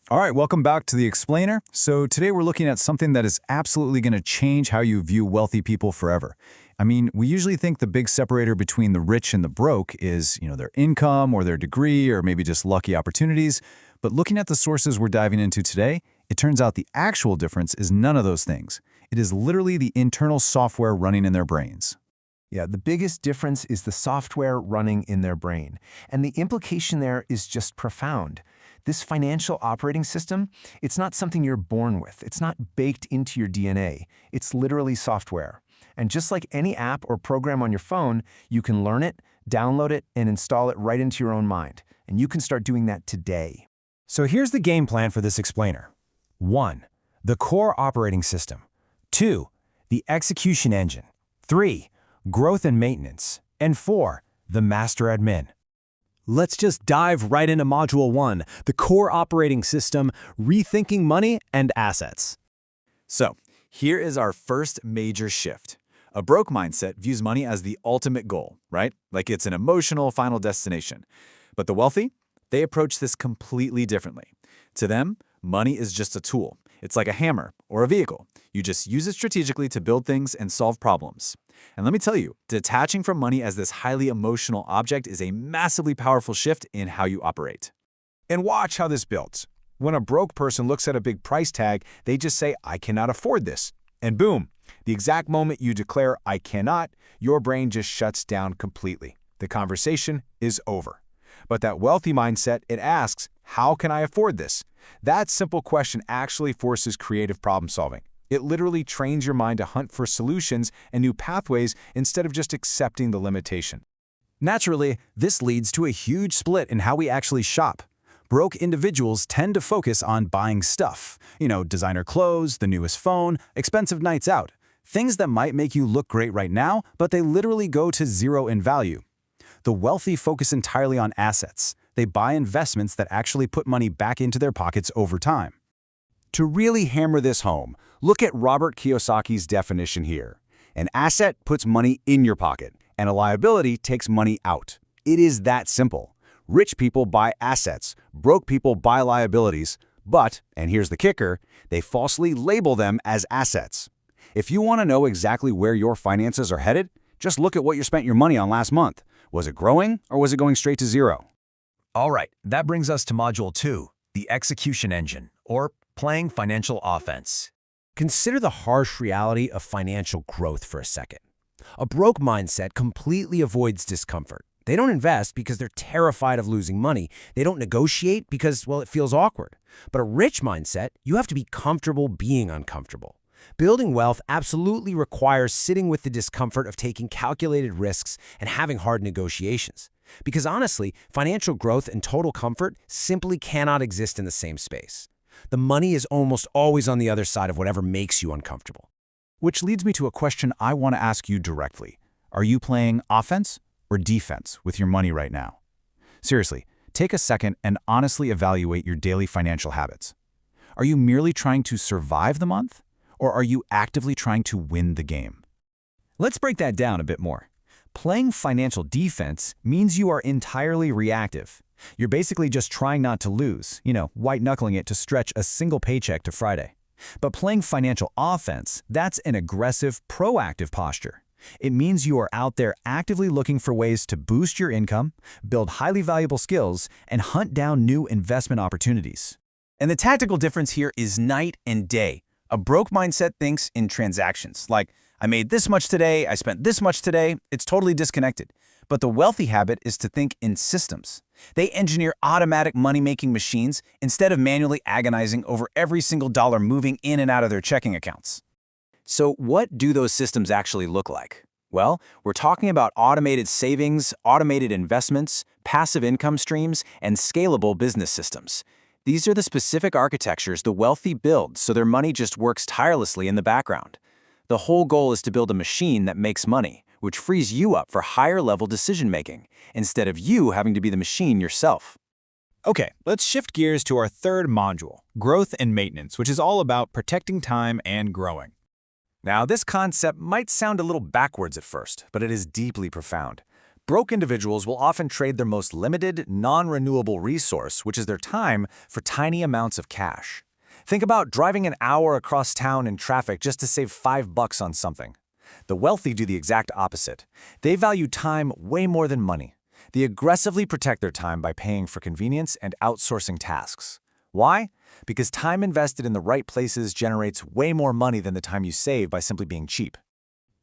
All right, welcome back to The Explainer. So today we're looking at something that is absolutely going to change how you view wealthy people forever. I mean, we usually think the big separator between the rich and the broke is, their income or their degree or maybe just lucky opportunities. But looking at the sources we're diving into today, it turns out the actual difference is none of those things. It is literally the internal software running in their brains. Yeah, the biggest difference is the software running in their brain. And the implication there is just profound. This financial operating system, it's not something you're born with. It's not baked into your DNA. It's literally software. And just like any app or program on your phone, you can learn it, download it, and install it right into your own mind. And you can start doing that today. So here's the game plan for this explainer. 1. The core operating system. 2. The execution engine. 3. Growth and maintenance. And 4. The master admin. Let's just dive right into Module 1, the core operating system, rethinking money and assets. So, here is our first major shift. A broke mindset views money as the ultimate goal, right? Like it's an emotional final destination. But the wealthy, they approach this completely differently. To them, money is just a tool. It's like a hammer or a vehicle. You just use it strategically to build things and solve problems. And let me tell you, detaching from money as this highly emotional object is a massively powerful shift in how you operate. And watch how this builds. When a broke person looks at a big price tag, they just say, I cannot afford this. And boom, the exact moment you declare, I cannot, your brain just shuts down completely. The conversation is over. But that wealthy mindset, it asks, how can I afford this? That simple question actually forces creative problem solving. It literally trains your mind to hunt for solutions and new pathways instead of just accepting the limitation. Naturally, this leads to a huge split in how we actually shop. Broke individuals tend to focus on buying stuff. Designer clothes, the newest phone, expensive nights out. Things that might make you look great right now, but they literally go to zero in value. The wealthy focus entirely on assets. They buy investments that actually put money back into their pockets over time. To really hammer this home, look at Robert Kiyosaki's definition here. An asset puts money in your pocket, and a liability takes money out. It is that simple. Rich people buy assets, broke people buy liabilities, but, and here's the kicker, they falsely label them as assets. If you want to know exactly where your finances are headed, just look at what you spent your money on last month. Was it growing, or was it going straight to zero? All right, that brings us to Module 2, the execution engine, or playing financial offense. Consider the harsh reality of financial growth for a second. A broke mindset completely avoids discomfort. They don't invest because they're terrified of losing money. They don't negotiate because, well, it feels awkward. But a rich mindset, you have to be comfortable being uncomfortable. Building wealth absolutely requires sitting with the discomfort of taking calculated risks and having hard negotiations. Because honestly, financial growth and total comfort simply cannot exist in the same space. The money is almost always on the other side of whatever makes you uncomfortable. Which leads me to a question I want to ask you directly. Are you playing offense or defense with your money right now? Seriously, take a second and honestly evaluate your daily financial habits. Are you merely trying to survive the month, or are you actively trying to win the game? Let's break that down a bit more. Playing financial defense means you are entirely reactive. You're basically just trying not to lose, white-knuckling it to stretch a single paycheck to Friday. But playing financial offense, that's an aggressive, proactive posture. It means you are out there actively looking for ways to boost your income, build highly valuable skills, and hunt down new investment opportunities. And the tactical difference here is night and day. A broke mindset thinks in transactions, like, I made this much today, I spent this much today. It's totally disconnected. But the wealthy habit is to think in systems. They engineer automatic money-making machines instead of manually agonizing over every single dollar moving in and out of their checking accounts. So what do those systems actually look like? Well, we're talking about automated savings, automated investments, passive income streams, and scalable business systems. These are the specific architectures the wealthy build so their money just works tirelessly in the background. The whole goal is to build a machine that makes money, which frees you up for higher-level decision-making, instead of you having to be the machine yourself. Okay, let's shift gears to our third module, growth and maintenance, which is all about protecting time and growing. Now, this concept might sound a little backwards at first, but it is deeply profound. Broke individuals will often trade their most limited, non-renewable resource, which is their time, for tiny amounts of cash. Think about driving an hour across town in traffic just to save $5 on something. The wealthy do the exact opposite. They value time way more than money. They aggressively protect their time by paying for convenience and outsourcing tasks. Why? Because time invested in the right places generates way more money than the time you save by simply being cheap.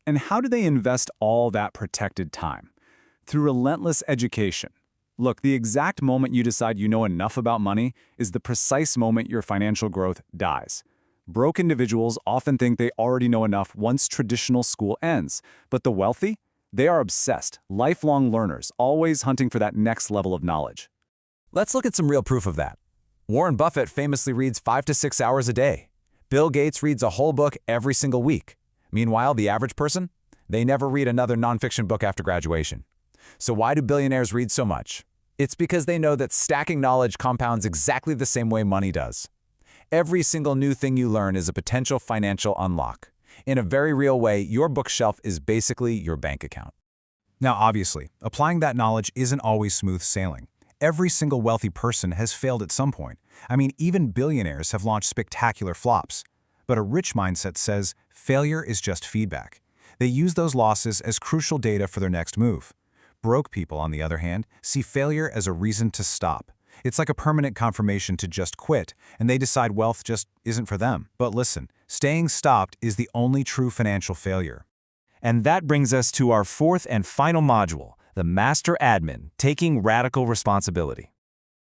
And how do they invest all that protected time? Through relentless education. Look, the exact moment you decide you know enough about money is the precise moment your financial growth dies. Broke individuals often think they already know enough once traditional school ends, but the wealthy? They are obsessed, lifelong learners, always hunting for that next level of knowledge. Let's look at some real proof of that. Warren Buffett famously reads 5 to 6 hours a day. Bill Gates reads a whole book every single week. Meanwhile, the average person? They never read another nonfiction book after graduation. So why do billionaires read so much? It's because they know that stacking knowledge compounds exactly the same way money does. Every single new thing you learn is a potential financial unlock. In a very real way, your bookshelf is basically your bank account. Now, obviously, applying that knowledge isn't always smooth sailing. Every single wealthy person has failed at some point. I mean, even billionaires have launched spectacular flops. But a rich mindset says failure is just feedback. They use those losses as crucial data for their next move. Broke people, on the other hand, see failure as a reason to stop. It's like a permanent confirmation to just quit, and they decide wealth just isn't for them. But listen, staying stopped is the only true financial failure. And that brings us to our fourth and final module, the Master Admin, taking radical responsibility.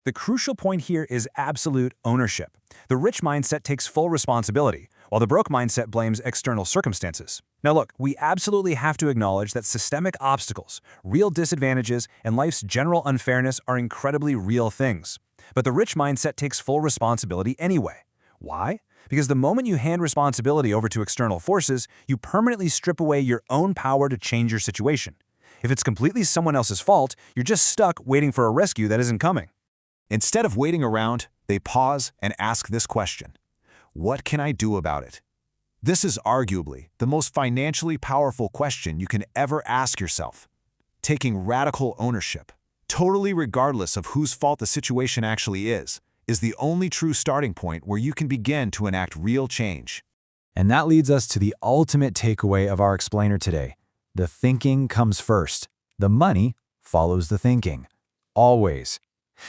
The crucial point here is absolute ownership. The rich mindset takes full responsibility, while the broke mindset blames external circumstances. Now look, we absolutely have to acknowledge that systemic obstacles, real disadvantages, and life's general unfairness are incredibly real things. But the rich mindset takes full responsibility anyway. Why? Because the moment you hand responsibility over to external forces, you permanently strip away your own power to change your situation. If it's completely someone else's fault, you're just stuck waiting for a rescue that isn't coming. Instead of waiting around, they pause and ask this question: what can I do about it? This is arguably the most financially powerful question you can ever ask yourself. Taking radical ownership, totally regardless of whose fault the situation actually is the only true starting point where you can begin to enact real change. And that leads us to the ultimate takeaway of our explainer today. The thinking comes first. The money follows the thinking. Always.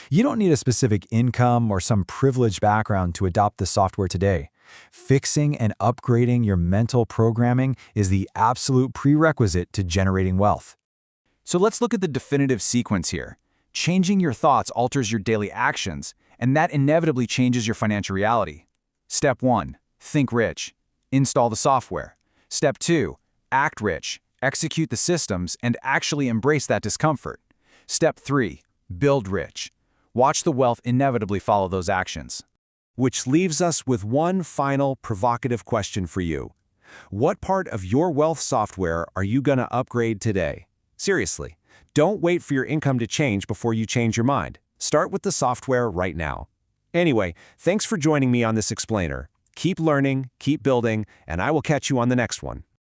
You don't need a specific income or some privileged background to adopt the software today. Fixing and upgrading your mental programming is the absolute prerequisite to generating wealth. So let's look at the definitive sequence here. Changing your thoughts alters your daily actions, and that inevitably changes your financial reality. Step 1. Think rich. Install the software. Step 2. Act rich. Execute the systems and actually embrace that discomfort. Step 3. Build rich. Watch the wealth inevitably follow those actions. Which leaves us with one final provocative question for you. What part of your wealth software are you going to upgrade today? Seriously, don't wait for your income to change before you change your mind. Start with the software right now. Anyway, thanks for joining me on this explainer. Keep learning, keep building, and I will catch you on the next one.